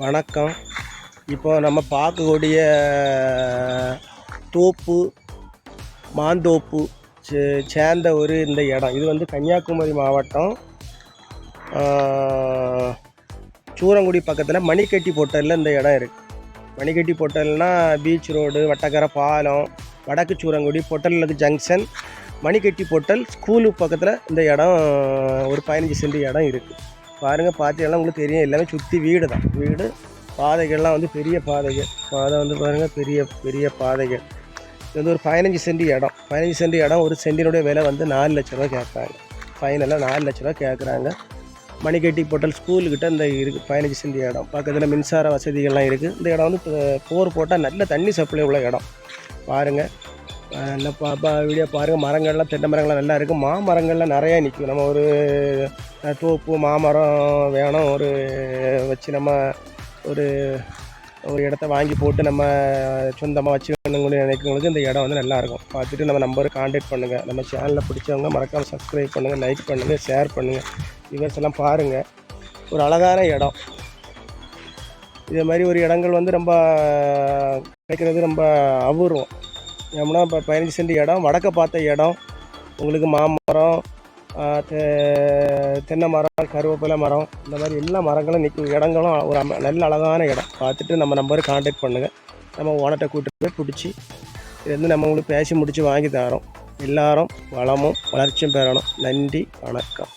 வணக்கம். இப்போ நம்ம பார்க்கக்கூடிய தோப்பு மாந்தோப்பு சேர்ந்த இந்த இடம் இது வந்து கன்னியாகுமரி மாவட்டம் சூரங்குடி பக்கத்தில் மணிக்கட்டி பொட்டலில் இந்த இடம் இருக்குது. மணிக்கட்டி பொட்டல்னால் பீச் ரோடு, வட்டக்கரை பாலம், வடக்கு சூரங்குடி பொட்டலுக்கு ஜங்ஷன், மணிக்கட்டி பொட்டல் ஸ்கூலு பக்கத்தில் இந்த இடம் ஒரு 15 சென்ட் இடம் இருக்குது. பாருங்கள், பார்த்தீங்கன்னா உங்களுக்கு தெரியும், எல்லாமே சுற்றி வீடு தான். வீடு பாதைகள்லாம் வந்து பெரிய பாதைகள். பாதை வந்து பாருங்கள், பெரிய பெரிய பாதைகள். இது வந்து ஒரு 15 சென்ட் இடம். 15 சென்ட் இடம், ஒரு சென்டினுடைய விலை வந்து 4 லட்ச ரூபா கேட்குறாங்க. ஃபைனலாக 4 லட்ச ரூபா கேட்குறாங்க. மணிக்கட்டி பொட்டல் ஸ்கூலுக்கிட்ட இந்த இருக்குது 15 சென்ட் இடம். பக்கத்தில் மின்சார வசதிகள்லாம் இருக்குது. இந்த இடம் வந்து போர் போட்டால் நல்ல தண்ணி சப்ளை உள்ள இடம். பாருங்கள், நல்லா வீடியோ பாருங்கள். மரங்கள்லாம், தென்னை மரங்கள்லாம் நல்லா இருக்குது. மாமரங்கள்லாம் நிறையா நிற்கும். நம்ம ஒரு தோப்பு மாமரம் வேணும் ஒரு வச்சு நம்ம ஒரு இடத்த வாங்கி போட்டு நம்ம சொந்தமாக வச்சுக்கணும்னு நினைக்கிறவங்களுக்கு இந்த இடம் வந்து நல்லாயிருக்கும். பார்த்துட்டு நம்ம நம்பருக்கு கான்டாக்ட் பண்ணுங்கள். நம்ம சேனலில் பிடிச்சவங்க மறக்காமல் சப்ஸ்கிரைப் பண்ணுங்கள், லைக் பண்ணுங்கள், ஷேர் பண்ணுங்கள். வியூவர்ஸ் எல்லாம் பாருங்கள். ஒரு அழகான இடம். இதே மாதிரி ஒரு இடங்கள் வந்து ரொம்ப கிடைக்கிறது ரொம்ப அபூர்வம். ஏன்னா இப்போ 15 சென்ட் இடம், வடக்க பார்த்த இடம். உங்களுக்கு மாமரம், தென்னை மரம், கருவேப்பிலை மரம், இந்த மாதிரி எல்லா மரங்களும் நிற்கும் இடங்களும் ஒரு நல்ல அழகான இடம். பார்த்துட்டு நம்ம நம்பருக்கு கான்டாக்ட் பண்ணுங்கள். நம்ம ஓனர்கிட்ட கூப்பிட்டு போய் பிடிச்சி இது வந்து நம்ம உங்களுக்கு பேசி முடித்து வாங்கி தரோம். எல்லாரும் வளமும் வளர்ச்சியும் பெறணும். நன்றி, வணக்கம்.